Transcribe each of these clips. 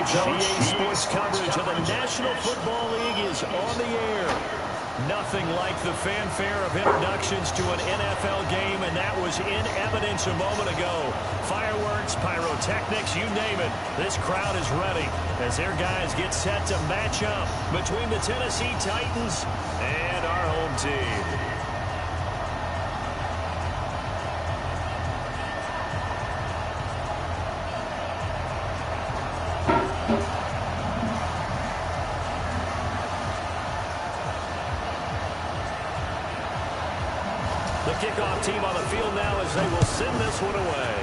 GA Sports coverage of the National Football League is on the air. Nothing like the fanfare of introductions to an NFL game, and that was in evidence a moment ago. Fireworks, pyrotechnics, you name it. This crowd is ready as their guys get set to match up between the Tennessee Titans and our home team. The kickoff team on the field now as they will send this one away.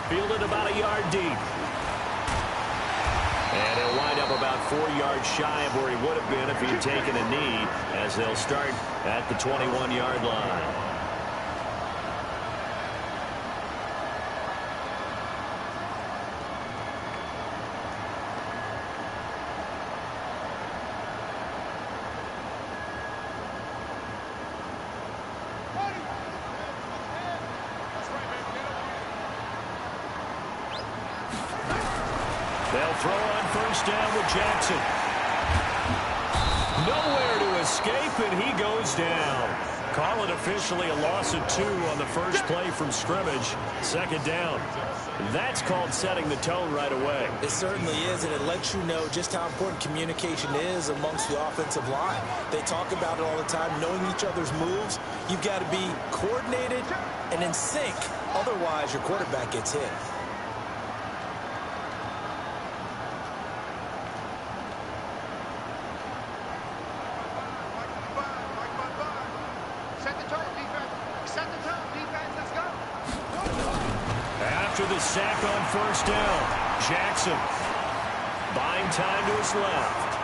Fielded about a yard deep. And he'll wind up about 4 yards shy of where he would have been if he had taken a knee, as they'll start at the 21-yard line. They'll throw on first down with Jackson. Nowhere to escape, and he goes down. Call it officially a loss of 2 on the first play from scrimmage. Second down. That's called setting the tone right away. It certainly is, and it lets you know just how important communication is amongst the offensive line. They talk about it all the time, knowing each other's moves. You've got to be coordinated and in sync. Otherwise, your quarterback gets hit. After the sack on first down, Jackson buying time to his left.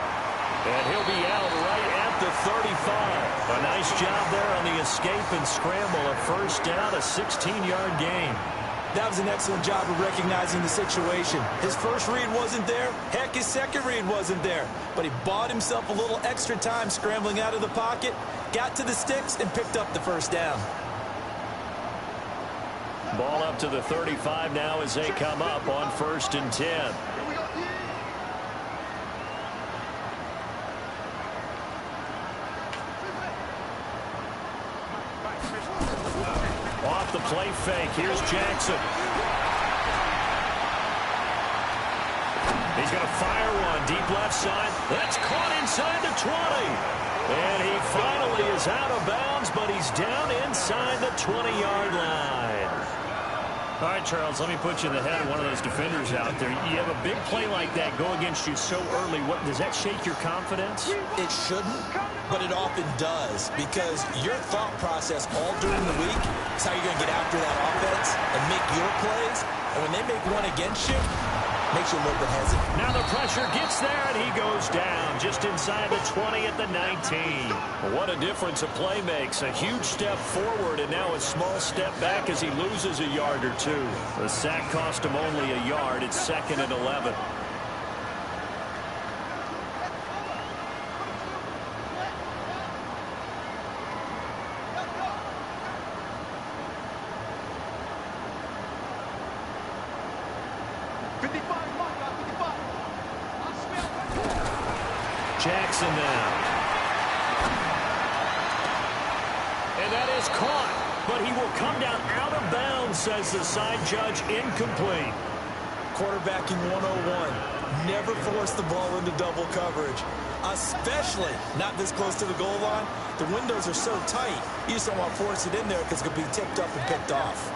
And he'll be out right at the 35. A nice job there on the escape and scramble. A first down, a 16-yard gain. That was an excellent job of recognizing the situation. His first read wasn't there. Heck, his second read wasn't there. But he bought himself a little extra time scrambling out of the pocket, got to the sticks, and picked up the first down. Ball up to the 35 now as they come up on 1st and 10. Off the play fake, here's Jackson. He's going to fire one deep left side. That's caught inside the 20. And he finally is out of bounds, but he's down inside the 20-yard line. All right, Charles, let me put you in the head of one of those defenders out there. You have a big play like that go against you so early. What, does that shake your confidence? It shouldn't, but it often does, because your thought process all during the week is how you're going to get after that offense and make your plays. And when they make one against you, makes you a little bit hesitant. Now the pressure gets there, and he goes down just inside the 20 at the 19. What a difference a play makes. A huge step forward, and now a small step back as he loses a yard or 2. The sack cost him only a yard. It's 2nd and 11. Jackson now. And that is caught, but he will come down out of bounds, says the side judge. Incomplete. Quarterbacking 101. Never force the ball into double coverage, especially not this close to the goal line. The windows are so tight, you just don't want to force it in there because it could be tipped up and picked off.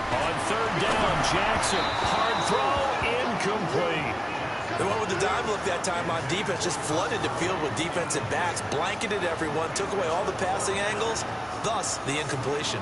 On 3rd down, Jackson. Hard throw, incomplete. They went with the dime look that time on defense, just flooded the field with defensive backs, blanketed everyone, took away all the passing angles, thus the incompletion.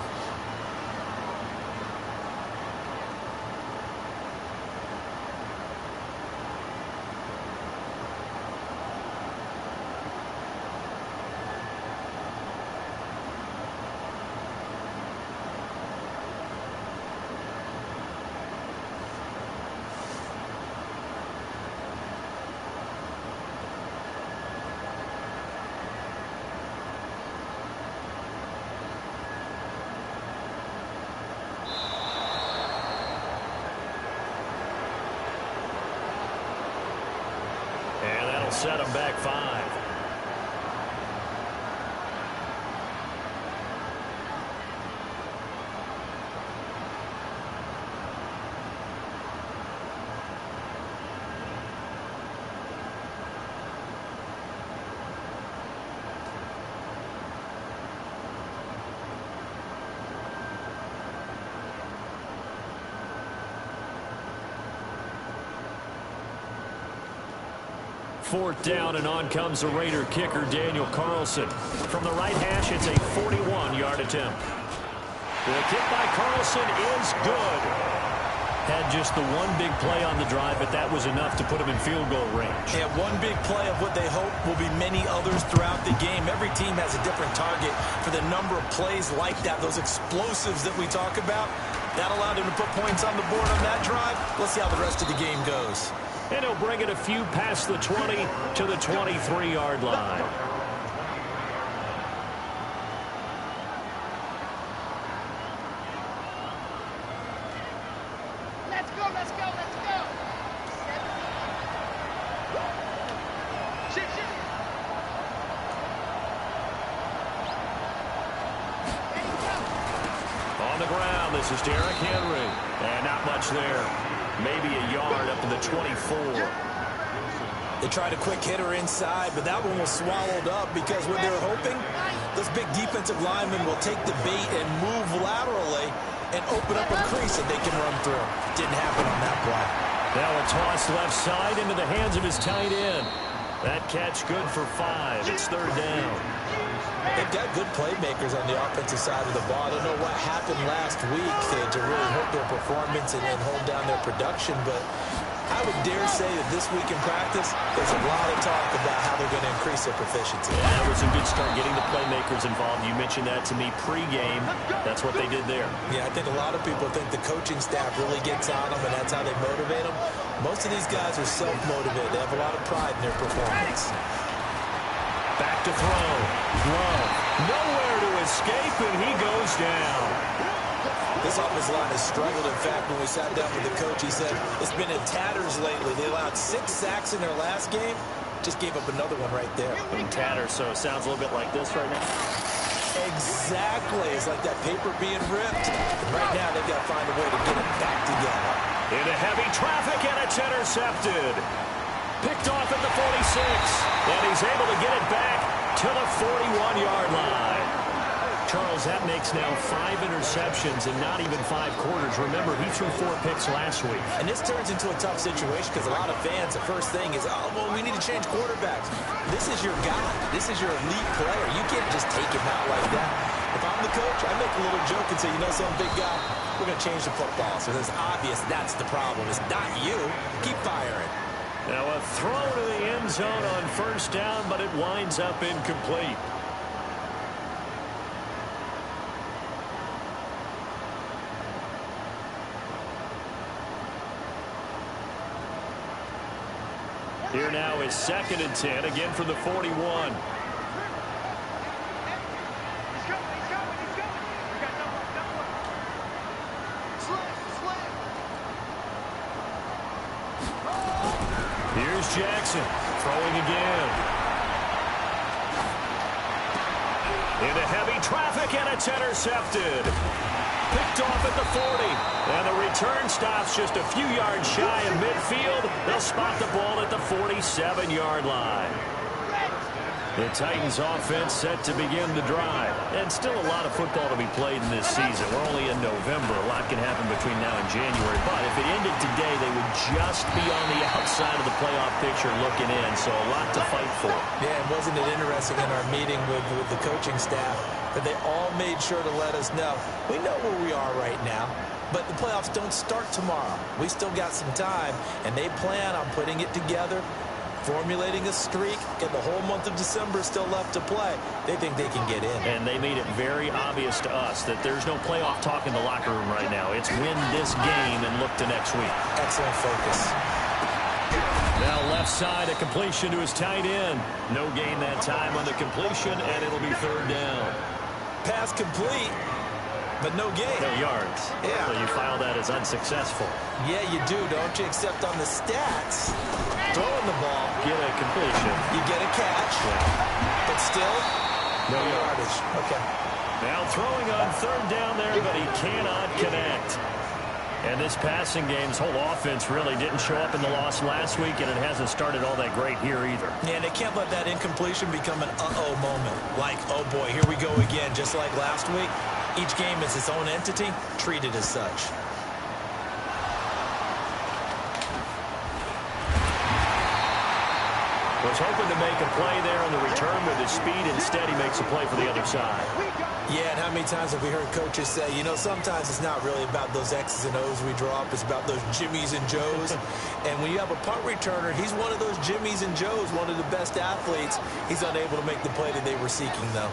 set them back 5. Fourth down, and on comes the Raider kicker, Daniel Carlson. From the right hash, it's a 41-yard attempt. The kick by Carlson is good. Had just the one big play on the drive, but that was enough to put him in field goal range. Yeah, one big play of what they hope will be many others throughout the game. Every team has a different target for the number of plays like that, those explosives that we talk about. That allowed him to put points on the board on that drive. Let's see how the rest of the game goes. And he'll bring it a few past the 20 to the 23-yard line. Let's go, let's go, let's go. Shit. On the ground, this is Derrick Henry. And not much there. Maybe a yard up to the 24. They tried a quick hitter inside, but that one was swallowed up because what they're hoping, those big defensive linemen will take the bait and move laterally and open up a crease that they can run through. Didn't happen on that play. Now a toss left side into the hands of his tight end. That catch good for 5. It's third down. They've got good playmakers on the offensive side of the ball. I don't know what happened last week to really hurt their performance and hold down their production, but I would dare say that this week in practice, there's a lot of talk about how they're going to increase their proficiency. Yeah, that was a good start getting the playmakers involved. You mentioned that to me pregame. That's what they did there. Yeah, I think a lot of people think the coaching staff really gets on them, and that's how they motivate them. Most of these guys are self-motivated. They have a lot of pride in their performance. Back to throw. Glove. Nowhere to escape, and he goes down. This offensive line has struggled. In fact, when we sat down with the coach, he said it's been in tatters lately. They allowed 6 sacks in their last game. Just gave up another one right there. In tatters, so it sounds a little bit like this right now. Exactly. It's like that paper being ripped. And right now, they've got to find a way to get it back together. Into heavy traffic, and it's intercepted. Picked off at the 46, and he's able to get it back to the 41-yard line. Charles, that makes now 5 interceptions and not even 5 quarters. Remember, he threw 4 picks last week. And this turns into a tough situation because a lot of fans, the first thing is, oh, well, we need to change quarterbacks. This is your guy. This is your elite player. You can't just take him out like that. If I'm the coach, I make a little joke and say, you know something, big guy, we're going to change the football. So it's obvious that's the problem. It's not you. Keep firing. Now a throw to the end zone on first down, but it winds up incomplete. Here now is 2nd and 10, again from the 41. Here's Jackson, throwing again. Into heavy traffic, and it's intercepted. Picked off at the 40. And the return stops just a few yards shy of midfield. They'll spot the ball at the 47-yard line. The Titans offense set to begin the drive. And still a lot of football to be played in this season. We're only in November. A lot can happen between now and January. But if it ended today, they would just be on the outside of the playoff picture looking in. So a lot to fight for. Yeah, and wasn't it interesting in our meeting with the coaching staff that they all made sure to let us know, we know where we are right now, but the playoffs don't start tomorrow. We still got some time, and they plan on putting it together, formulating a streak, and the whole month of December still left to play. They think they can get in. And they made it very obvious to us that there's no playoff talk in the locker room right now. It's win this game and look to next week. Excellent focus. Now left side, a completion to his tight end. No gain that time on the completion, and it'll be third down. Pass complete. but no gain. No yards. Yeah. So you file that as unsuccessful. Yeah, you do, don't you? Except on the stats, throwing the ball, Get a completion. you get a catch, but still, No yardage. Okay. Now throwing on third down there, but he cannot connect. And this passing game's whole offense really didn't show up in the loss last week, and it hasn't started all that great here either. Yeah, and they can't let that incompletion become an uh-oh moment. Like, oh boy, here we go again, just like last week. Each game is its own entity, treated as such. Was hoping to make a play there on the return with his speed. Instead, he makes a play for the other side. Yeah, and how many times have we heard coaches say, you know, sometimes it's not really about those X's and O's we draw up. It's about those Jimmies and Joes. And when you have a punt returner, he's one of those Jimmies and Joes, one of the best athletes. He's unable to make the play that they were seeking, though.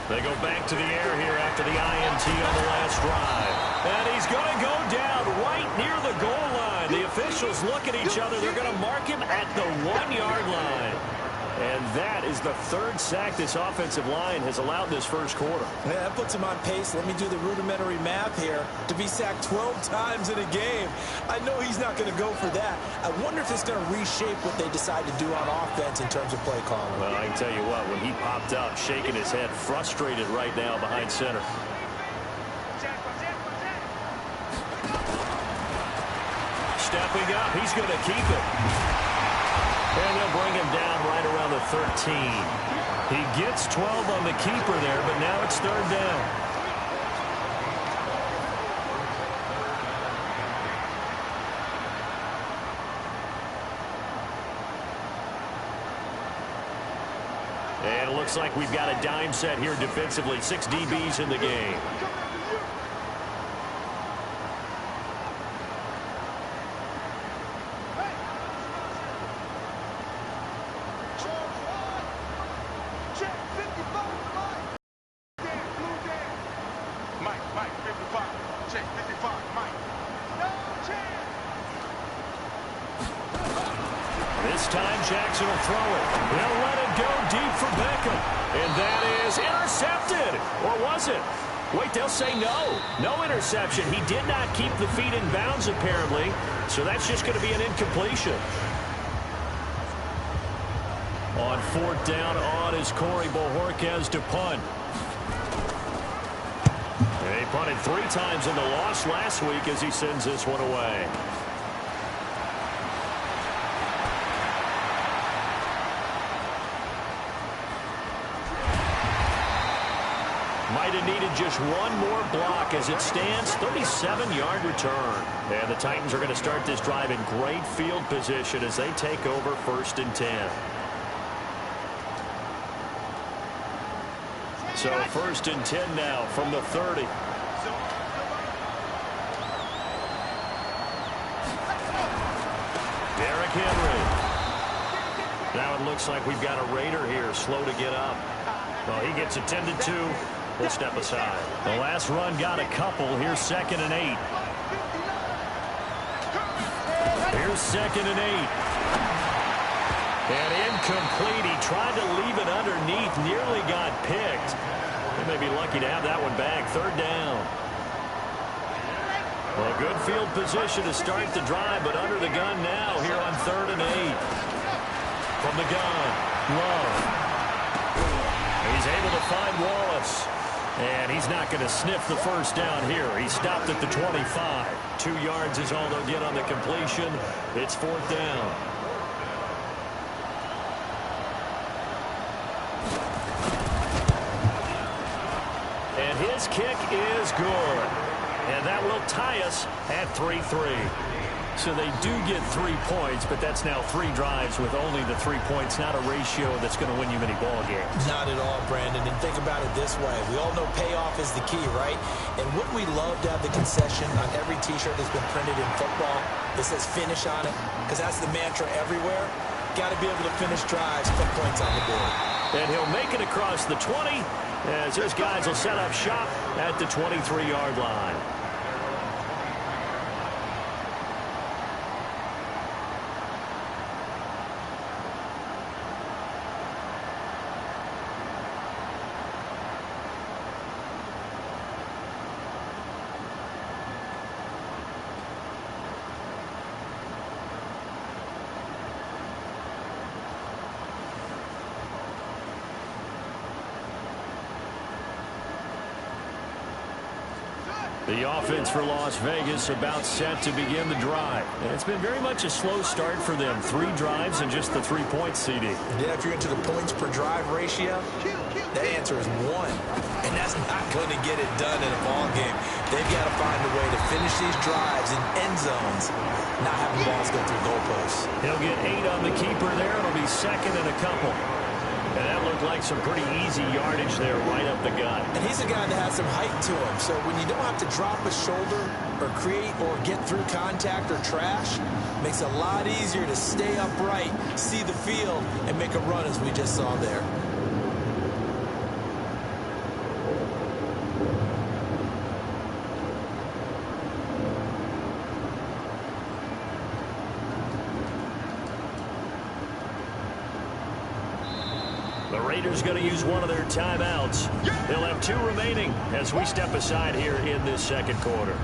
They go back to the air here after the INT on the last drive. And he's going to go down right near the goal line. The officials look at each other. They're going to mark him at the 1-yard line. And that is the third sack this offensive line has allowed this first quarter. Yeah, that puts him on pace. Let me do the rudimentary math here. To be sacked 12 times in a game, I know he's not going to go for that. I wonder if it's going to reshape what they decide to do on offense in terms of play calling. Well, I can tell you what, when he popped up, shaking his head, frustrated right now behind center. Stepping up, he's going to keep it. And they'll bring him down right around the 13. He gets 12 on the keeper there, but now it's third down. And it looks like we've got a dime set here defensively. 6 DBs in the game. This time Jackson will throw it. They'll let it go deep for Beckham. And that is intercepted. Or was it? Wait, they'll say no. No interception. He did not keep the feet in bounds, apparently. So that's just going to be an incompletion. On fourth down on is Corey Bojorquez to punt. They punted 3 times in the loss last week as he sends this one away. Might have needed just one more block as it stands. 37-yard return. And the Titans are going to start this drive in great field position as they take over 1st and 10. So 1st and 10 now from the 30. Derrick Henry. Now it looks like we've got a Raider here, slow to get up. Well, he gets attended to. We'll step aside. The last run got a couple. Here's 2nd and 8. Here's 2nd and 8. And incomplete. He tried to leave it underneath. Nearly got picked. They may be lucky to have that one back. 3rd down. Well, good field position to start the drive, but under the gun now here on 3rd and 8. From the gun, Love. He's able to find Wallace. And he's not going to sniff the first down here. He stopped at the 25. 2 yards is all they'll get on the completion. It's 4th down. And his kick is good. And that will tie us at 3-3. So they do get 3 points, but that's now 3 drives with only the 3 points, not a ratio that's going to win you many ball games. Not at all, Brandon. And think about it this way. We all know payoff is the key, right? And wouldn't we love to have the concession on every T-shirt that's been printed in football that says finish on it? Because that's the mantra everywhere. Got to be able to finish drives, put points on the board. And he'll make it across the 20 as those guys will set up shop at the 23-yard line. The offense for Las Vegas about set to begin the drive. And it's been very much a slow start for them. 3 drives and just the 3 points, CD. Yeah, if you're into the points per drive ratio, that answer is 1. And that's not going to get it done in a ball game. They've got to find a way to finish these drives in end zones, not having balls go through goalposts. He'll get 8 on the keeper there. It'll be second and a couple. And that looked like some pretty easy yardage there right up the gut. And he's a guy that has some height to him. So when you don't have to drop a shoulder or create or get through contact or trash, makes it a lot easier to stay upright, see the field, and make a run as we just saw there. The Raiders going to use one of their timeouts. They'll have 2 remaining as we step aside here in this second quarter.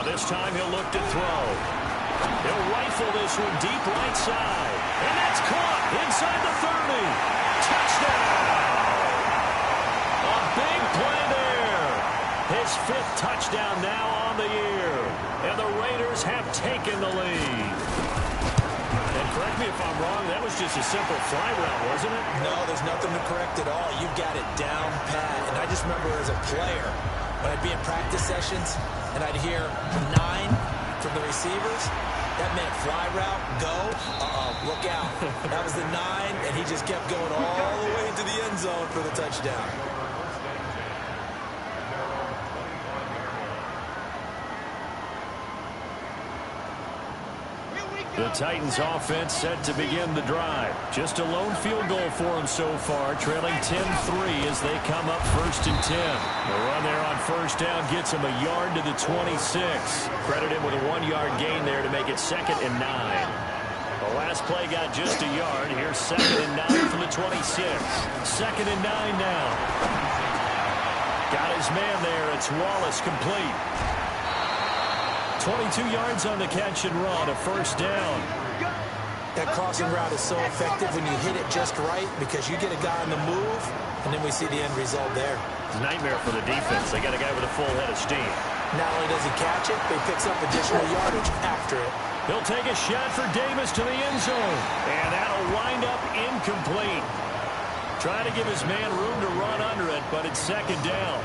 This time he'll look to throw. He'll rifle this one deep right side. And that's caught inside the 30. Touchdown! A big play there. His 5th touchdown now on the year. And the Raiders have taken the lead. And correct me if I'm wrong, that was just a simple fly route, wasn't it? No, there's nothing to correct at all. You've got it down pat. And I just remember as a player, when I'd be in practice sessions, and I'd hear 9 from the receivers, that meant fly route, go, look out. That was the 9, and he just kept going all the way into the end zone for the touchdown. The Titans offense set to begin the drive. Just a lone field goal for them so far, trailing 10-3 as they come up 1st and 10. The run there on 1st down gets him a yard to the 26. Credit him with a 1-yard gain there to make it 2nd and 9. The last play got just a yard. Here's 2nd and 9 from the 26. 2nd and 9 now. Got his man there. It's Wallace complete. 22 yards on the catch and run, a 1st down. That crossing route is so effective when you hit it just right because you get a guy on the move, and then we see the end result there. It's a nightmare for the defense. They got a guy with a full head of steam. Not only does he catch it, but he picks up additional yardage after it. He'll take a shot for Davis to the end zone, and that'll wind up incomplete. Trying to give his man room to run under it, but it's 2nd down.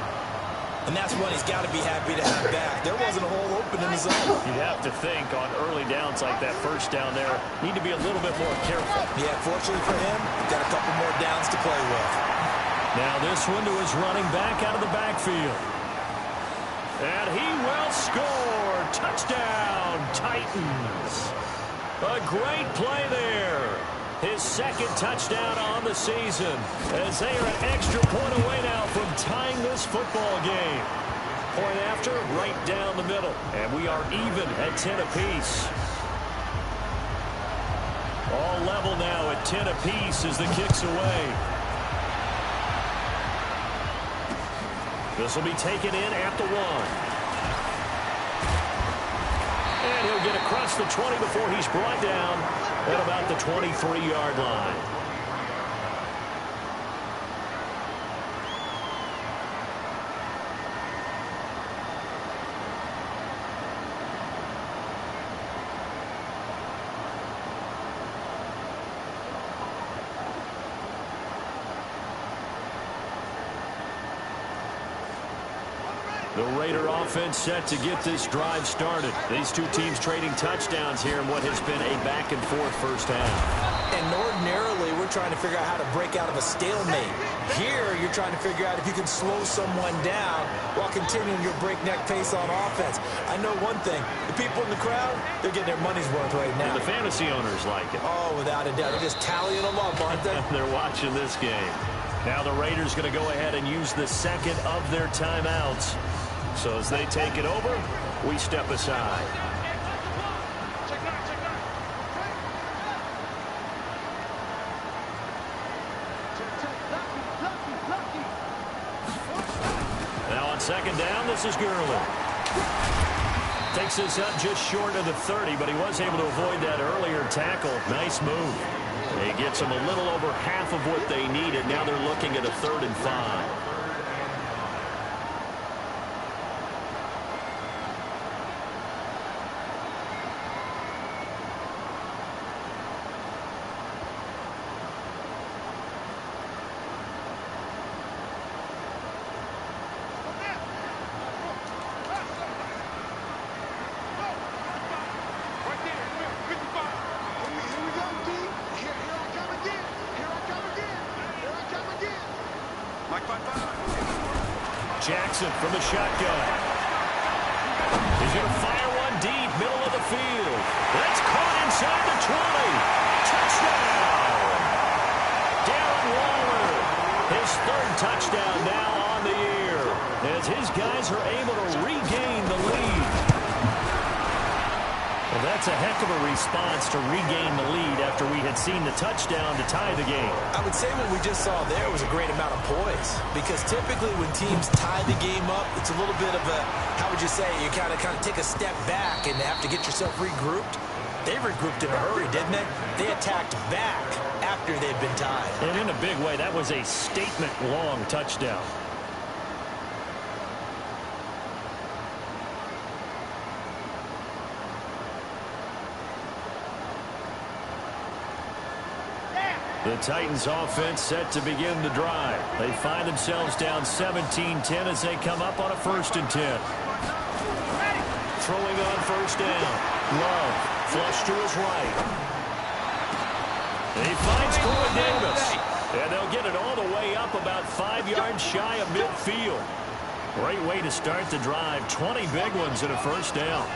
And that's one he's got to be happy to have back. There wasn't a hole open in the zone. You'd have to think on early downs like that 1st down there, need to be a little bit more careful. Yeah, fortunately for him, got a couple more downs to play with. Now this one to his running back out of the backfield. And he will score. Touchdown, Titans. A great play there. His 2nd touchdown on the season as they are an extra point away now from tying this football game. Point after, right down the middle. And we are even at 10 apiece. All level now at 10 apiece as the kick's away. This will be taken in at the 1. And he'll get across the 20 before he's brought down at about the 23-yard line. The Raider offense set to get this drive started. These two teams trading touchdowns here in what has been a back-and-forth first half. And ordinarily, we're trying to figure out how to break out of a stalemate. Here, you're trying to figure out if you can slow someone down while continuing your breakneck pace on offense. I know one thing. The people in the crowd, they're getting their money's worth right now. And the fantasy owners like it. Oh, without a doubt. They're just tallying them up, aren't they? They're watching this game. Now the Raiders going to go ahead and use the second of their timeouts. So as they take it over, we step aside. Now on second down, this is Gurley. Takes this up just short of the 30, but he was able to avoid that earlier tackle. Nice move. He gets them a little over half of what they needed. Now they're looking at a 3rd and 5. Jackson from the shotgun. He's going to fire one deep, middle of the field. That's caught inside the 20. Touchdown! Darren Waller, his 3rd touchdown now on the year, as his guys are able to regain the lead. Well, that's a heck of a response to regain the lead after we had seen the touchdown to tie the game. I would say what we just saw there was a great amount of poise, because typically when teams tie the game up, it's a little bit of a, how would you say, you kind of take a step back and have to get yourself regrouped. They regrouped in a hurry, didn't they? They attacked back after they'd been tied. And in a big way, that was a statement-long touchdown. The Titans offense set to begin the drive. They find themselves down 17-10 as they come up on a 1st and 10. Throwing on 1st down. Love, flush to his right. He finds Corey Davis. And they'll get it all the way up about 5 yards shy of midfield. Great way to start the drive. 20 big ones in a 1st down.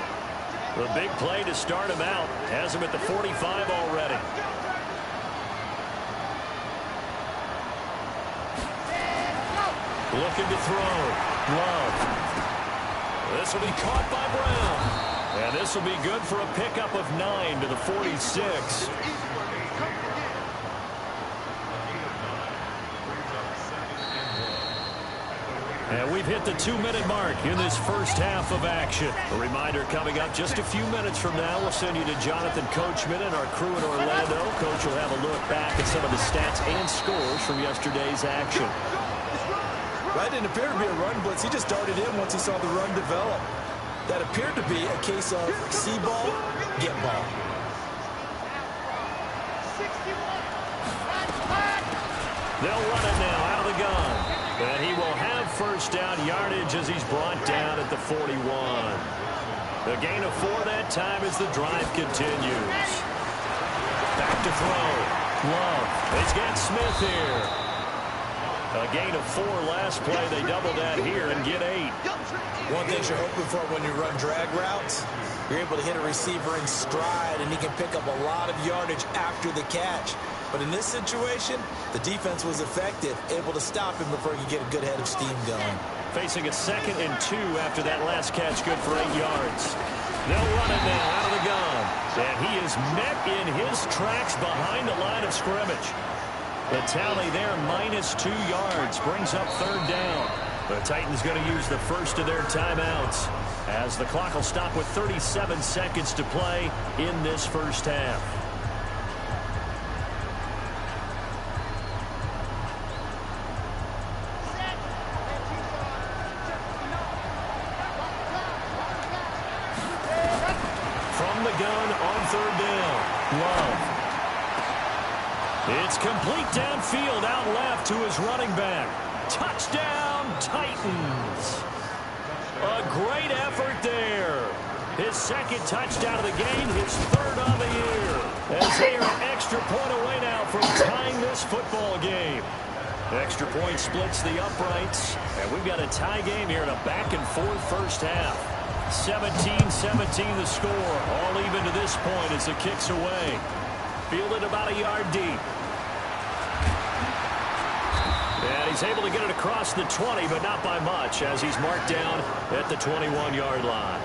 The big play to start him out. Has him at the 45 already. Looking to throw. Love. This will be caught by Brown. And this will be good for a pickup of 9 to the 46. And we've hit the 2-minute mark in this first half of action. A reminder coming up just a few minutes from now. We'll send you to Jonathan Coachman and our crew in Orlando. Coach will have a look back at some of the stats and scores from yesterday's action. Right, didn't appear to be a run blitz. He just darted in once he saw the run develop. That appeared to be a case of see ball, get ball. They'll run it now out of the gun. And he will have 1st down yardage as he's brought down at the 41. The gain of 4 that time as the drive continues. Back to throw. Love. He's got Smith here. A gain of 4 last play. They double that here and get 8. One thing you're hoping for when you run drag routes, you're able to hit a receiver in stride, and he can pick up a lot of yardage after the catch. But in this situation, the defense was effective, able to stop him before he could get a good head of steam going. Facing a 2nd and 2 after that last catch, good for 8 yards. They'll run it now out of the gun. And he is met in his tracks behind the line of scrimmage. The tally there, -2 yards, brings up 3rd down. The Titans going to use the first of their timeouts as the clock will stop with 37 seconds to play in this first half. From the gun on 3rd down, Love. It's complete downfield, out left to his running back. Touchdown, Titans. A great effort there. His second touchdown of the game, his third on the year. As they are an extra point away now from tying this football game. Extra point splits the uprights. And we've got a tie game here in a back-and-forth first half. 17-17 the score. All even to this point as the kick's away. Fielded about a yard deep. And he's able to get it across the 20, but not by much, as he's marked down at the 21-yard line.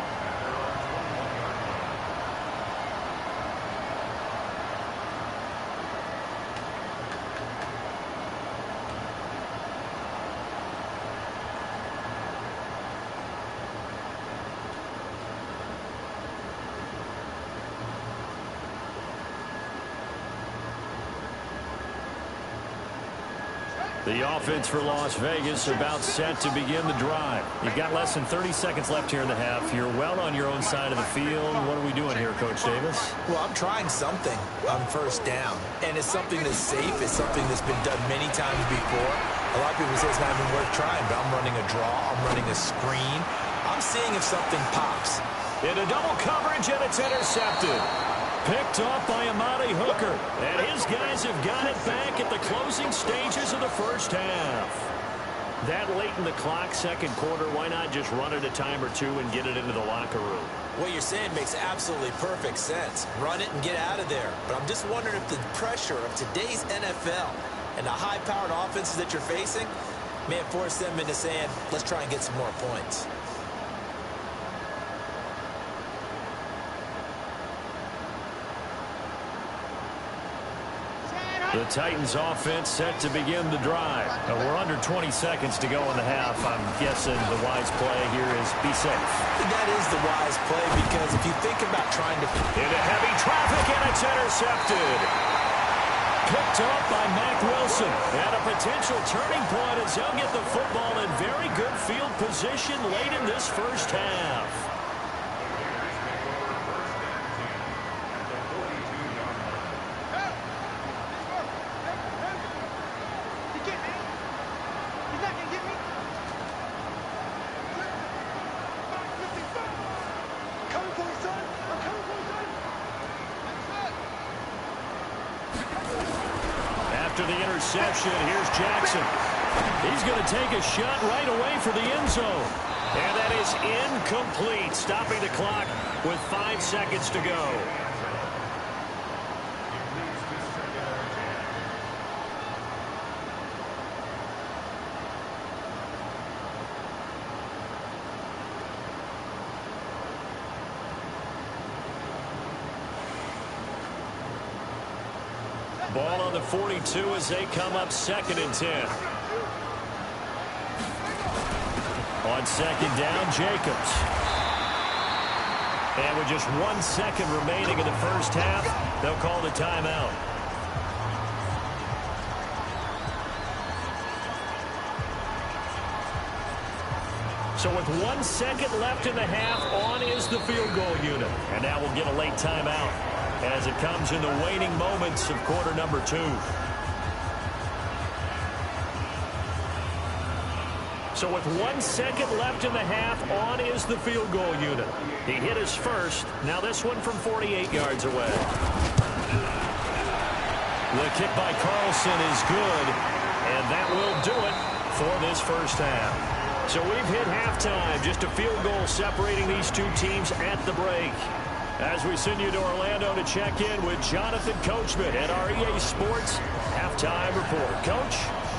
The offense for Las Vegas about set to begin the drive. You've got less than 30 seconds left here in the half. You're well on your own side of the field. What are we doing here, Coach Davis? Well, I'm trying something on first down, and it's something that's safe. It's something that's been done many times before. A lot of people say it's not even worth trying, but I'm running a draw. I'm running a screen. I'm seeing if something pops. Into double coverage, and it's intercepted. Picked off by Amari Hooker. And his guys have got it back at the closing stages of the first half. That late in the clock, second quarter, why not just run it a time or two and get it into the locker room? What you're saying makes absolutely perfect sense. Run it and get out of there. But I'm just wondering if the pressure of today's NFL and the high-powered offenses that you're facing may have forced them into saying, let's try and get some more points. The Titans offense set to begin the drive. We're under 20 seconds to go in the half. I'm guessing the wise play here is be safe. That is the wise play, because if you think about trying to... Into heavy traffic, and it's intercepted. Picked up by Mack Wilson. And a potential turning point as he'll get the football in very good field position late in this first half. The interception. Here's Jackson. He's going to take a shot right away for the end zone. And that is incomplete, stopping the clock with 5 seconds to go. Ball on the 42 as they come up 2nd and 10. On 2nd down, Jacobs. And with just 1 second remaining in the first half, they'll call the timeout. So with 1 second left in the half, on is the field goal unit. And now we'll get a late timeout as it comes in the waning moments of quarter number 2. So with 1 second left in the half, on is the field goal unit. He hit his first. Now this one from 48 yards away. The kick by Carlson is good, and that will do it for this first half. So we've hit halftime. Just a field goal separating these two teams at the break. As we send you to Orlando to check in with Jonathan Coachman at our EA Sports Halftime Report. Coach,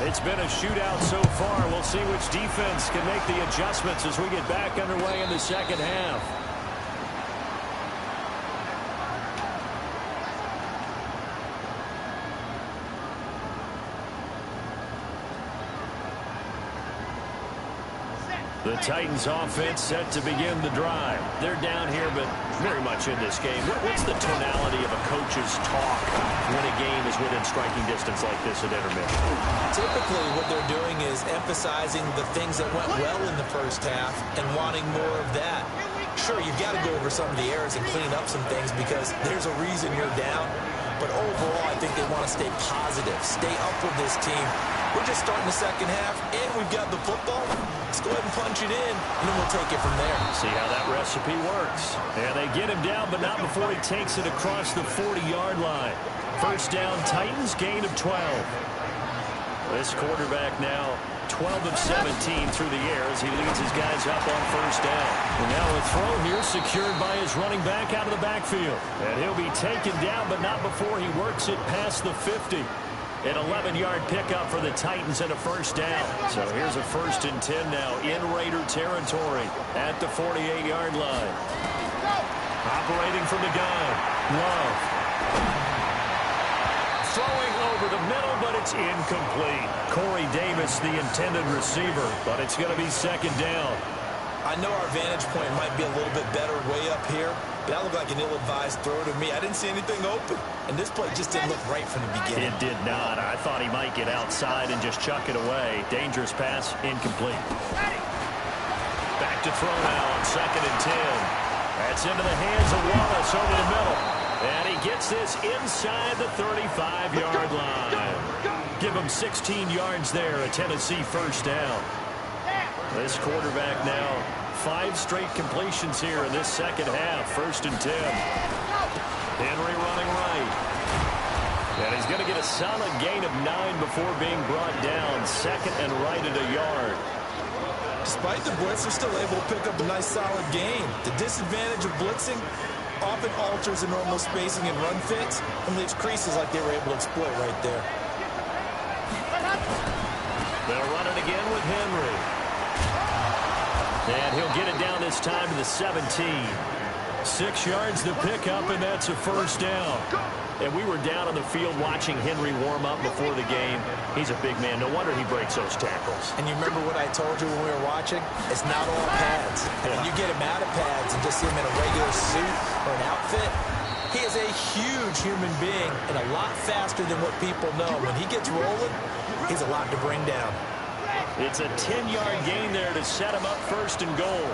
it's been a shootout so far. We'll see which defense can make the adjustments as we get back underway in the second half. The Titans offense set to begin the drive. They're down here, but very much in this game. What's the tonality of a coach's talk when a game is within striking distance like this at intermission? Typically, what they're doing is emphasizing the things that went well in the first half and wanting more of that. Sure, you've got to go over some of the errors and clean up some things because there's a reason you're down. but overall, I think they want to stay positive, stay up with this team. We're just starting the second half, and we've got the football. Let's go ahead and punch it in, and then we'll take it from there. See how that recipe works. And they get him down, but not before he takes it across the 40-yard line. First down, Titans, gain of 12. This quarterback now 12 of 17 through the air as he leads his guys up on first down. And now a throw here secured by his running back out of the backfield. And he'll be taken down, but not before he works it past the 50. An 11-yard pickup for the Titans and a first down. So here's a 1st and 10 now in Raider territory at the 48-yard line. Operating from the gun, Love. Throwing over the middle, but it's incomplete. Corey Davis, the intended receiver, but it's going to be second down. I know our vantage point might be a little bit better way up here, but that looked like an ill-advised throw to me. I didn't see anything open, and this play just didn't look right from the beginning. It did not. I thought he might get outside and just chuck it away. Dangerous pass, incomplete. Back to throw now on 2nd and 10. That's into the hands of Wallace over the middle. And he gets this inside the 35-yard line. Give him 16 yards there, a Tennessee first down. This quarterback now 5 straight completions here in this second half. 1st and 10. Henry running right. And he's going to get a solid gain of 9 before being brought down. 2nd and right at a yard. Despite the blitz, they're still able to pick up a nice solid gain. The disadvantage of blitzing often alters the normal spacing and run fits and leaves creases like they were able to exploit right there. They'll run it again with Henry. And he'll get it down this time to the 17. 6 yards to pick up, and that's a first down. And we were down on the field watching Henry warm up before the game. He's a big man. No wonder he breaks those tackles. And you remember what I told you when we were watching? It's not all pads. Yeah. When you get him out of pads and just see him in a regular suit or an outfit, he is a huge human being and a lot faster than what people know. When he gets rolling, he's a lot to bring down. It's a 10-yard gain there to set him up 1st and goal.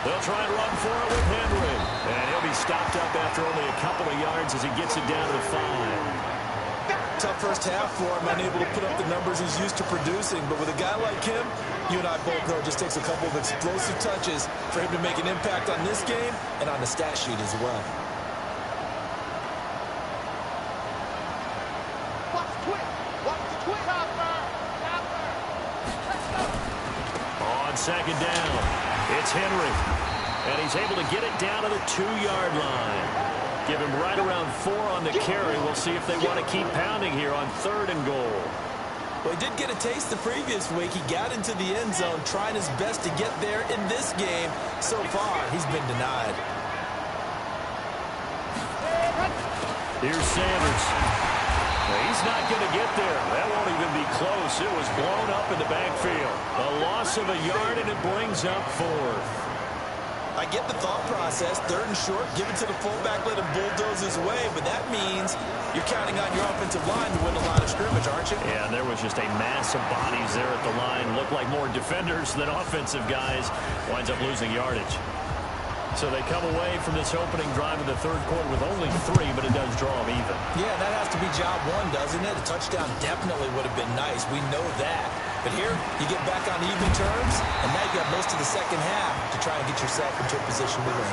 They'll try and run for it with Henry. And he'll be stopped up after only a couple of yards as he gets it down to the 5. Tough first half for him, unable to put up the numbers he's used to producing. But with a guy like him, you and I both know it just takes a couple of explosive touches for him to make an impact on this game and on the stat sheet as well. On 2nd down, it's Henry. And he's able to get it down to the 2-yard line. Give him right around 4 on the carry. We'll see if they want to keep pounding here on 3rd and goal. Well, he did get a taste the previous week. He got into the end zone, trying his best to get there in this game. So far, he's been denied. Here's Sanders. He's not going to get there. That won't even be close. It was blown up in the backfield. A loss of a yard, and it brings up 4th. I get the thought process. 3rd and short, give it to the fullback, let him bulldoze his way. But that means you're counting on your offensive line to win a line of scrimmage, aren't you? Yeah, and there was just a mass of bodies there at the line. Looked like more defenders than offensive guys. Winds up losing yardage. So they come away from this opening drive in the 3rd quarter with only 3, but it does draw them even. Yeah, that has to be job 1, doesn't it? A touchdown definitely would have been nice. We know that. But here, you get back on even terms, and now you got most of the second half to try and get yourself into a position to win.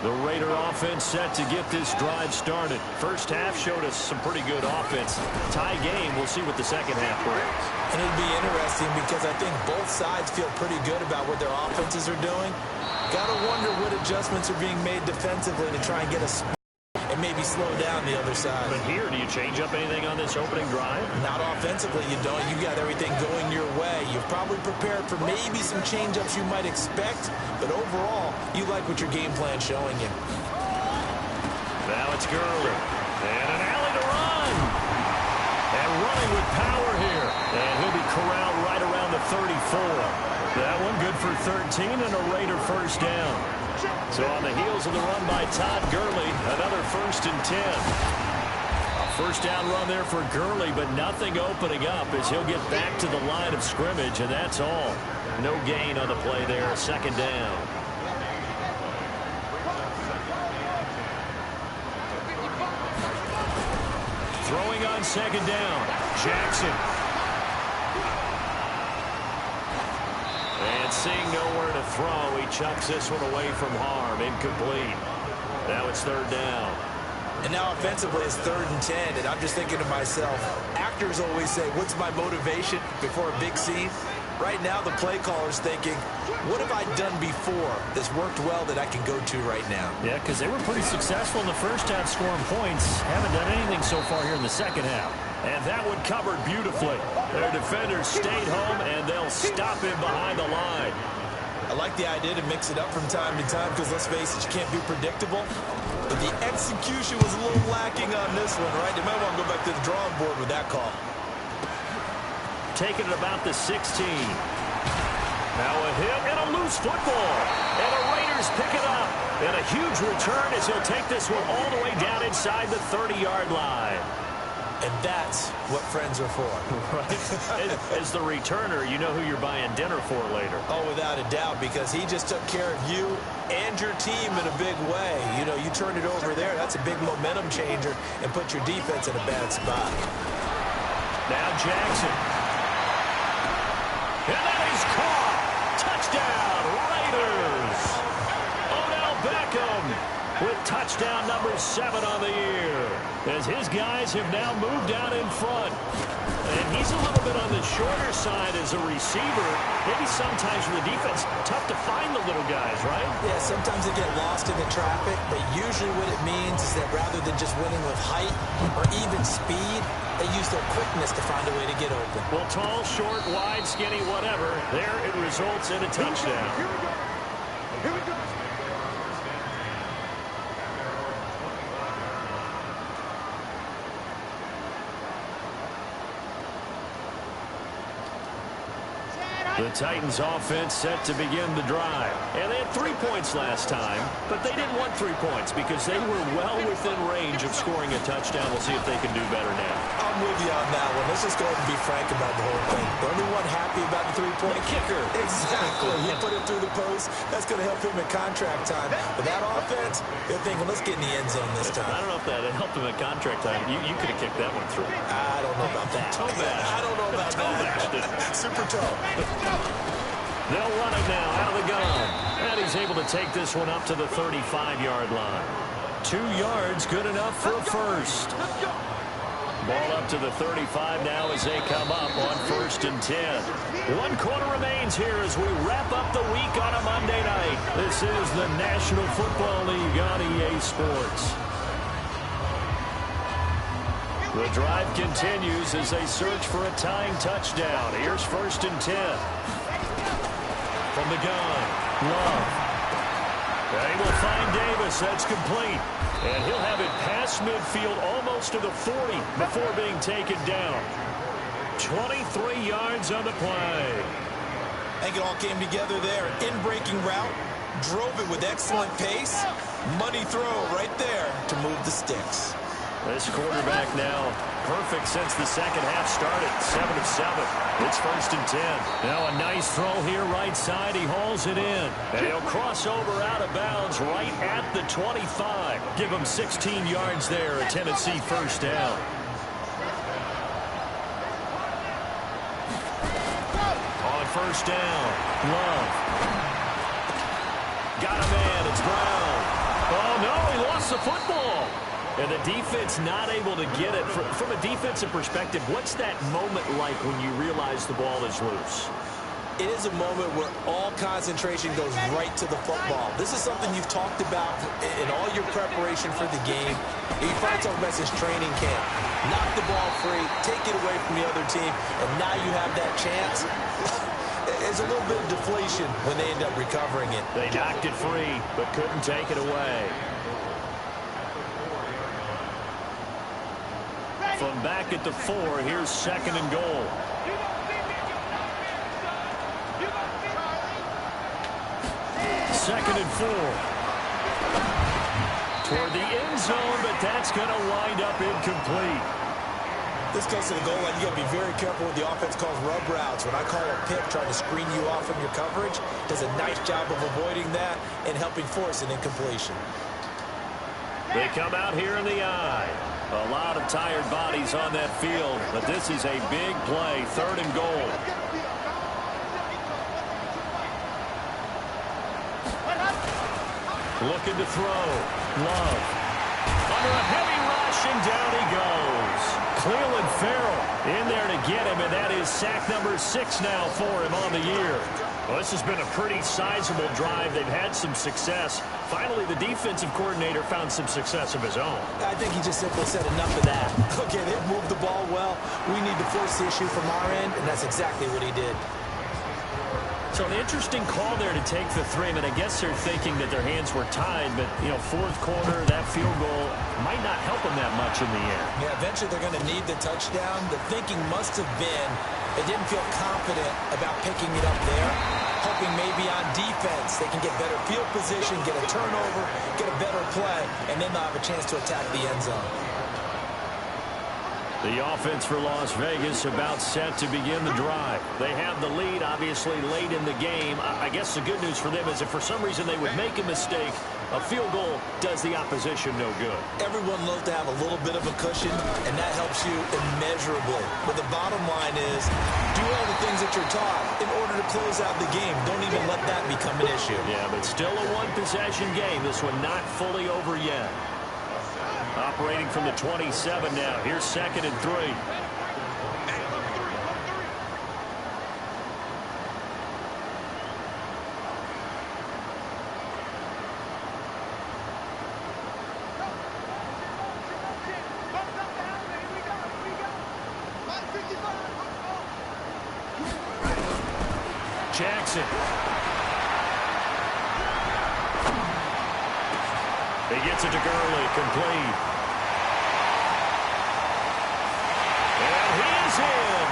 The Raider offense set to get this drive started. First half showed us some pretty good offense. Tie game, we'll see what the second half brings. And it'll be interesting because I think both sides feel pretty good about what their offenses are doing. Gotta wonder what adjustments are being made defensively to try and get a speed and maybe slow down the other side. But here, do you change up anything on this opening drive? Not offensively, you don't. You got everything going your way. You've probably prepared for maybe some change-ups you might expect, but overall, you like what your game plan's showing you. Now it's Gurley. And an alley to run. And running with power here. And he'll be corralled right around the 34. That one good for 13 and a Raider first down. So on the heels of the run by Todd Gurley, another 1st and 10. A First down run there for Gurley, but nothing opening up as he'll get back to the line of scrimmage, and that's all. No gain on the play there, second down. Throwing on second down, Jackson. And seeing nowhere to throw, he chucks this one away from harm, incomplete. Now it's third down. And now offensively it's 3rd and 10, and I'm just thinking to myself, actors always say, what's my motivation before a big scene? Right now the play caller's thinking, what have I done before that's worked well that I can go to right now? Yeah, because they were pretty successful in the first half scoring points. Haven't done anything so far here in the second half. And that one covered beautifully. Their defenders stayed home, and they'll stop him behind the line. I like the idea to mix it up from time to time because, let's face it, you can't be predictable. But the execution was a little lacking on this one, right? They might want to go back to the drawing board with that call. Taking it about the 16. Now a hit and a loose football. And the Raiders pick it up. And a huge return as he'll take this one all the way down inside the 30-yard line. And that's what friends are for. Right? As the returner, you know who you're buying dinner for later. Oh, without a doubt, because he just took care of you and your team in a big way. You know, you turn it over there, that's a big momentum changer and put your defense in a bad spot. Now Jackson. And that is caught. Touchdown, Raiders. Odell Beckham with touchdown number 7 on the year, as his guys have now moved out in front. And he's a little bit on the shorter side as a receiver. Maybe sometimes for the defense, tough to find the little guys, right? Yeah, sometimes they get lost in the traffic, but usually what it means is that rather than just winning with height or even speed, they use their quickness to find a way to get open. Well, tall, short, wide, skinny, whatever, there it results in a touchdown. Here we go. Here we go. The Titans offense set to begin the drive. And they had 3 points last time, but they didn't want 3 points because they were well within range of scoring a touchdown. We'll see if they can do better now. I'm with you on that one. Let's just go ahead and be frank about the whole thing. The only one happy about the 3-point kicker. Exactly. He put it through the post. That's going to help him in contract time. But that offense, they're thinking, let's get in the end zone this time. I don't know if that helped him at contract time. You could have kicked that one through. I don't know about that. Toe mash. I don't know about that. Super toe. They'll run it now out of the gun. And he's able to take this one up to the 35-yard line. 2 yards, good enough for a first. Ball up to the 35 now as they come up on 1st and 10. 1 quarter remains here as we wrap up the week on a Monday night. This is the National Football League on EA Sports. The drive continues as they search for a tying touchdown. Here's 1st and 10. From the gun, Love. They will find Davis. That's complete. And he'll have it past midfield almost to the 40 before being taken down. 23 yards on the play. I think it all came together there. In-breaking route, drove it with excellent pace. Money throw right there to move the sticks. This quarterback now perfect since the second half started. 7 of 7. It's 1st and 10. Now a nice throw here right side. He hauls it in. And he'll cross over out of bounds right at the 25. Give him 16 yards there. A Tennessee first down. On 1st down, Love. Got a man. It's Brown. Oh, no, he lost the football. And the defense not able to get it. From a defensive perspective, what's that moment like when you realize the ball is loose? It is a moment where all concentration goes right to the football. This is something you've talked about in all your preparation for the game. You probably talk about this training camp. Knock the ball free, take it away from the other team, and now you have that chance. There's a little bit of deflation when they end up recovering it. They knocked it free, but couldn't take it away. From back at the 4, here's 2nd and goal. 2nd and 4. toward the end zone, but that's going to wind up incomplete. This goes to the goal line. You got to be very careful with the offense calls rub routes. When I call a pick trying to screen you off from your coverage, does a nice job of avoiding that and helping force an incompletion. They come out here in the eye. A lot of tired bodies on that field, but this is a big play, 3rd and goal. Looking to throw. Love. Under a heavy rush, and down he goes. Cleveland Farrell in there to get him, and that is sack number 6 now for him on the year. Well, this has been a pretty sizable drive. They've had some success. Finally, the defensive coordinator found some success of his own. I think he just simply said enough of that. Okay, they've moved the ball well. We need to force the issue from our end, and that's exactly what he did. So an interesting call there to take the 3. I mean, I guess they're thinking that their hands were tied, but, you know, 4th quarter, that field goal might not help them that much in the end. Yeah, eventually they're going to need the touchdown. The thinking must have been they didn't feel confident about picking it up there, hoping maybe on defense they can get better field position, get a turnover, get a better play, and then they'll have a chance to attack the end zone. The offense for Las Vegas about set to begin the drive. They have the lead, obviously, late in the game. I guess the good news for them is if for some reason they would make a mistake, a field goal does the opposition no good. Everyone loves to have a little bit of a cushion, and that helps you immeasurably. But the bottom line is, do all the things that you're taught in order to close out the game. Don't even let that become an issue. Yeah, but still a one-possession game. This one not fully over yet. Operating from the 27 now. Here's 2nd and 3. Jackson. He gets it to Gurley, complete.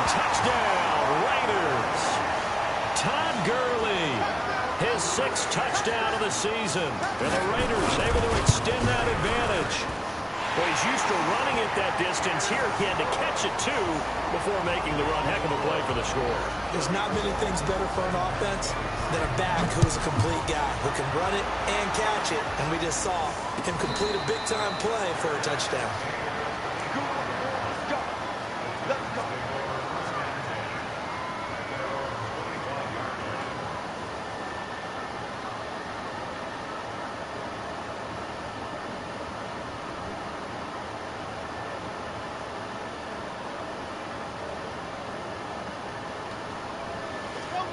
Touchdown, Raiders. Todd Gurley, his 6th touchdown of the season. And the Raiders able to extend that advantage. Well, he's used to running it that distance. Here he had to catch it, too, before making the run. Heck of a play for the score. There's not many things better for an offense than a back who's a complete guy who can run it and catch it. And we just saw him complete a big-time play for a touchdown.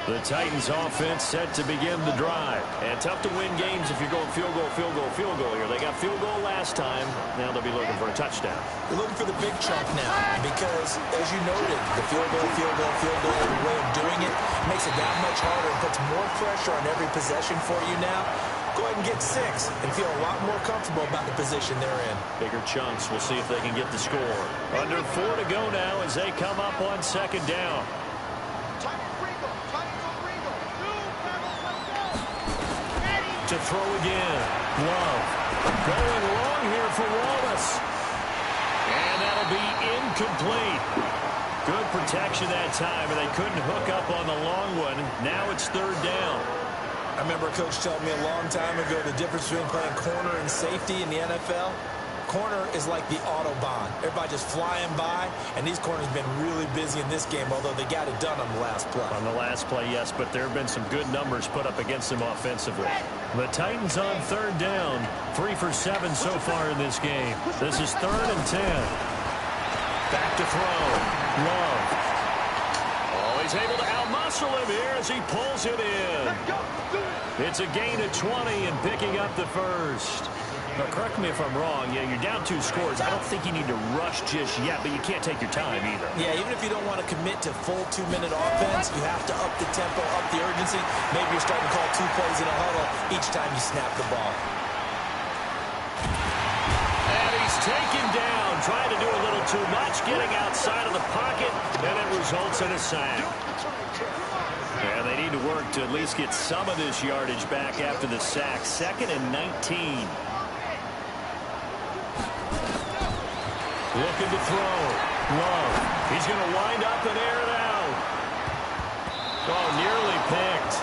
The Titans offense set to begin the drive. And tough to win games if you're going field goal, field goal, field goal here. They got field goal last time. Now they'll be looking for a touchdown. They're looking for the big chunk now because, as you noted, the field goal, way of doing it makes it that much harder and puts more pressure on every possession for you now. Go ahead and get 6 and feel a lot more comfortable about the position they're in. Bigger chunks. We'll see if they can get the score. Under 4 to go now as they come up on 2nd down. To throw again. Love. Going long here for Wallace. And that'll be incomplete. Good protection that time, and they couldn't hook up on the long one. Now it's 3rd down. I remember a coach telling me a long time ago the difference between playing corner and safety in the NFL. Corner is like the Autobahn. Everybody just flying by, and these corners have been really busy in this game, although they got it done on the last play. On the last play, yes, but there have been some good numbers put up against them offensively. The Titans on 3rd down, 3 for 7 so far in this game. This is 3rd and 10. Back to throw. Love. Oh, he's able to outmuscle him here as he pulls it in. It's a gain of 20 and picking up the 1st. Now, correct me if I'm wrong. Yeah, you're down 2 scores. I don't think you need to rush just yet, but you can't take your time either. Yeah, even if you don't want to commit to full 2-minute offense, you have to up the tempo, up the urgency. Maybe you're starting to call 2 plays in a huddle each time you snap the ball. And he's taken down, trying to do a little too much, getting outside of the pocket, and it results in a sack. And they need to work to at least get some of this yardage back after the sack. 2nd and 19. Looking to throw. Love. He's going to wind up and air it out. Oh, nearly picked.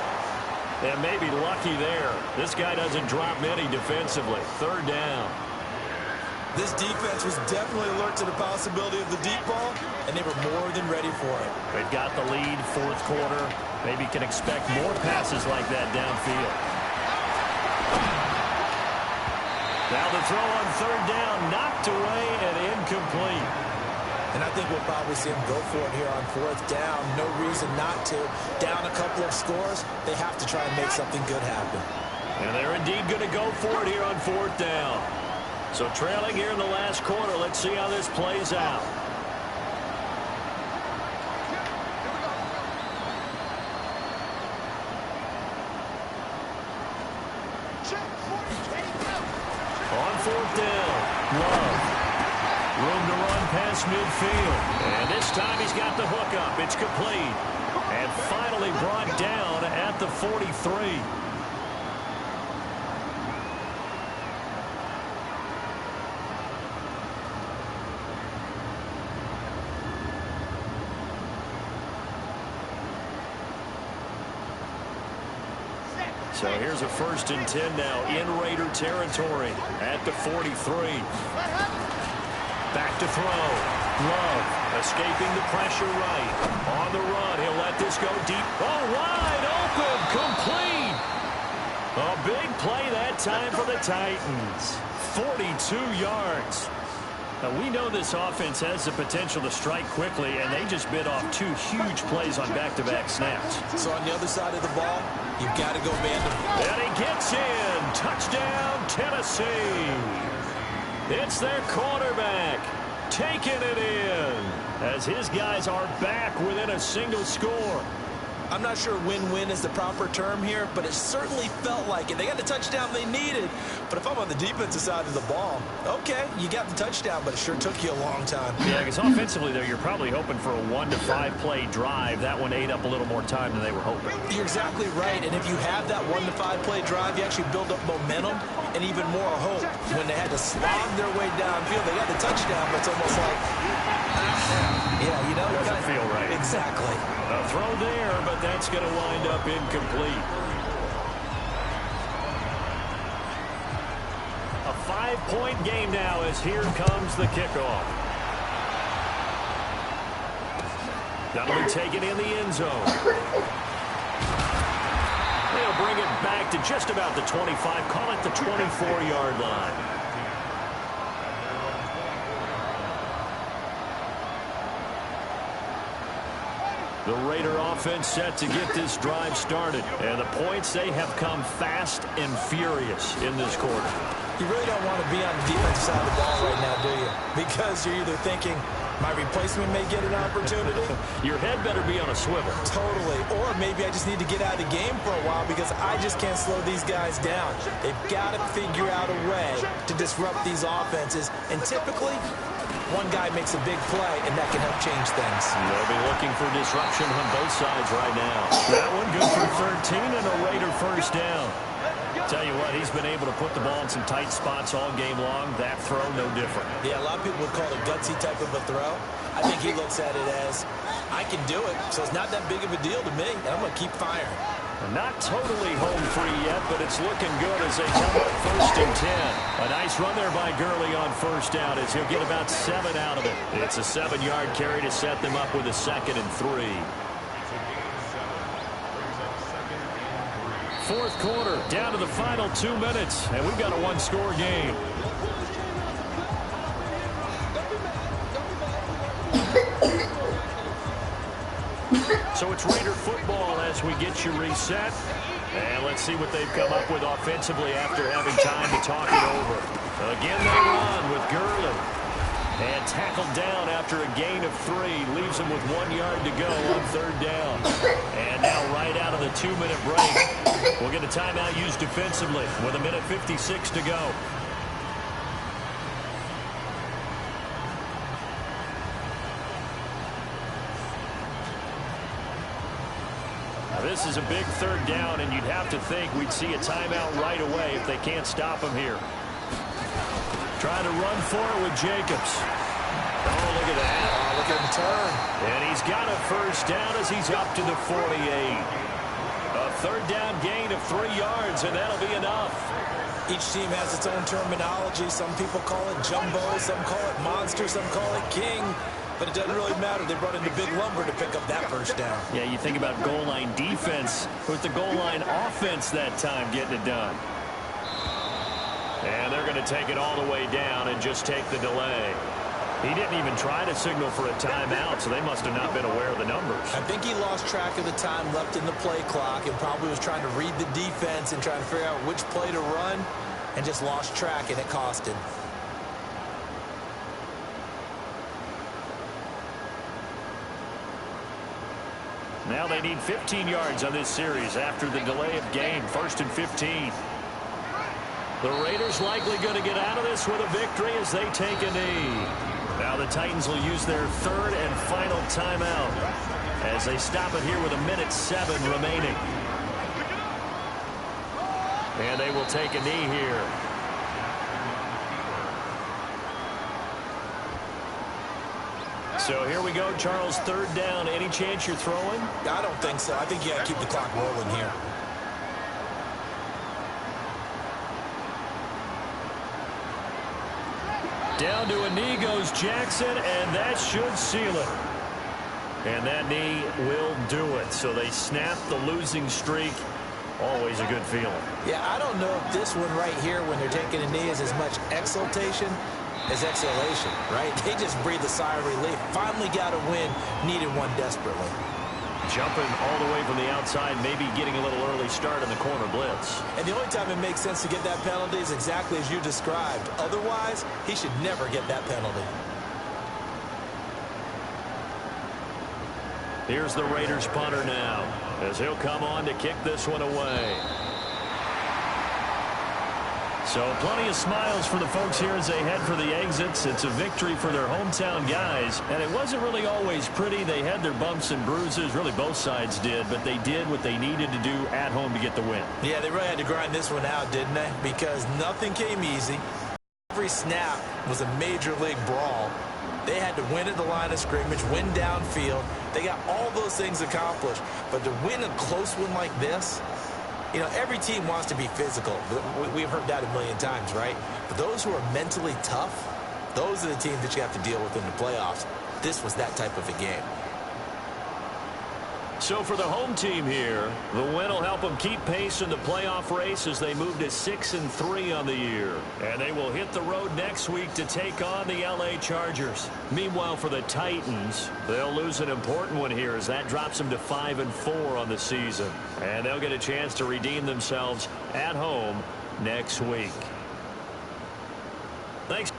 And maybe lucky there. This guy doesn't drop many defensively. Third down. This defense was definitely alert to the possibility of the deep ball, and they were more than ready for it. They've got the lead, fourth quarter. Maybe can expect more passes like that downfield. Now the throw on third down, knocked away and incomplete. And I think we'll probably see him go for it here on fourth down. No reason not to. Down a couple of scores, they have to try and make something good happen. And they're indeed going to go for it here on fourth down. So trailing here in the last quarter, let's see how this plays out. On fourth down, Love. Room to run past midfield. And this time he's got the hook up. It's complete. And finally brought down at the 43. So here's a 1st and 10 now in Raider territory at the 43. Back to throw. Love escaping the pressure right. On the run. He'll let this go deep. Oh, wide open. Complete. A big play that time for the Titans. 42 yards. Now, we know this offense has the potential to strike quickly, and they just bit off 2 huge plays on back-to-back snaps. So on the other side of the ball, you've got to go man to man. And he gets in. Touchdown, Tennessee. It's their quarterback taking it in as his guys are back within a single score. I'm not sure win-win is the proper term here, but it certainly felt like it. They got the touchdown they needed. But if I'm on the defensive side of the ball, okay, you got the touchdown, but it sure took you a long time. Yeah, because offensively there, you're probably hoping for a 1 to 5 play drive. That one ate up a little more time than they were hoping. You're exactly right. And if you have that 1 to 5 play drive, you actually build up momentum and even more hope. When they had to slog their way downfield, they got the touchdown, but it's almost like, yeah, you know, it doesn't feel right. Exactly. A throw there, but that's going to wind up incomplete. A 5-point game now as here comes the kickoff. That'll be taken in the end zone. They'll bring it back to just about the 25, call it the 24-yard line. The Raider offense set to get this drive started. And the points, they have come fast and furious in this quarter. You really don't want to be on the defensive side of the ball right now, do you? Because you're either thinking, my replacement may get an opportunity. Your head better be on a swivel. Totally. Or maybe I just need to get out of the game for a while because I just can't slow these guys down. They've got to figure out a way to disrupt these offenses. And typically, one guy makes a big play, and that can help change things. They'll be looking for disruption on both sides right now. That one good for 13 and a Raider first down. Tell you what, he's been able to put the ball in some tight spots all game long. That throw, no different. Yeah, a lot of people would call it a gutsy type of a throw. I think he looks at it as, I can do it, so it's not that big of a deal to me, and I'm going to keep firing. Not totally home free yet, but it's looking good as they come up 1st and 10. A nice run there by Gurley on first down as he'll get about 7 out of it. It's a 7-yard carry to set them up with a 2nd and 3. Fourth quarter, down to the final 2 minutes, and we've got a 1-score game. So it's Raider football as we get you reset. And let's see what they've come up with offensively after having time to talk it over. Again, they run with Gurley. And tackled down after a gain of 3. Leaves him with 1 yard to go on 3rd down. And now right out of the 2-minute break, we'll get a timeout used defensively with 1:56 to go. This is a big 3rd down, and you'd have to think we'd see a timeout right away if they can't stop him here. Trying to run for it with Jacobs. look at that. Oh, look at him turn. And he's got a first down as he's up to the 48. A third down gain of 3 yards, and that'll be enough. Each team has its own terminology. Some people call it jumbo, some call it monster, some call it king. But it doesn't really matter. They brought in the big lumber to pick up that first down. Yeah, you think about goal line defense with the goal line offense that time getting it done. And they're going to take it all the way down and just take the delay. He didn't even try to signal for a timeout, so they must have not been aware of the numbers. I think he lost track of the time left in the play clock and probably was trying to read the defense and trying to figure out which play to run and just lost track, and it cost him. Now they need 15 yards on this series after the delay of game. 1st and 15. The Raiders likely going to get out of this with a victory as they take a knee. Now the Titans will use their 3rd and final timeout as they stop it here with 1:07 remaining. And they will take a knee here. So here we go, Charles, 3rd down. Any chance you're throwing? I don't think so. I think you got to keep the clock rolling here. Down to a knee goes Jackson, and that should seal it. And that knee will do it. So they snap the losing streak. Always a good feeling. Yeah, I don't know if this one right here, when they're taking a knee, is as much exultation as exhalation, right? They just breathe a sigh of relief. Finally got a win, needed one desperately. Jumping all the way from the outside, maybe getting a little early start in the corner blitz. And the only time it makes sense to get that penalty is exactly as you described. Otherwise, he should never get that penalty. Here's the Raiders punter now as he'll come on to kick this one away. So plenty of smiles for the folks here as they head for the exits. It's a victory for their hometown guys. And it wasn't really always pretty. They had their bumps and bruises. Really, both sides did. But they did what they needed to do at home to get the win. Yeah, they really had to grind this one out, didn't they? Because nothing came easy. Every snap was a major league brawl. They had to win at the line of scrimmage, win downfield. They got all those things accomplished. But to win a close one like this, you know, every team wants to be physical. We've heard that a million times, right? But those who are mentally tough, those are the teams that you have to deal with in the playoffs. This was that type of a game. So for the home team here, the win will help them keep pace in the playoff race as they move to 6-3 on the year. And they will hit the road next week to take on the LA Chargers. Meanwhile, for the Titans, they'll lose an important one here as that drops them to 5-4 on the season. And they'll get a chance to redeem themselves at home next week. Thanks.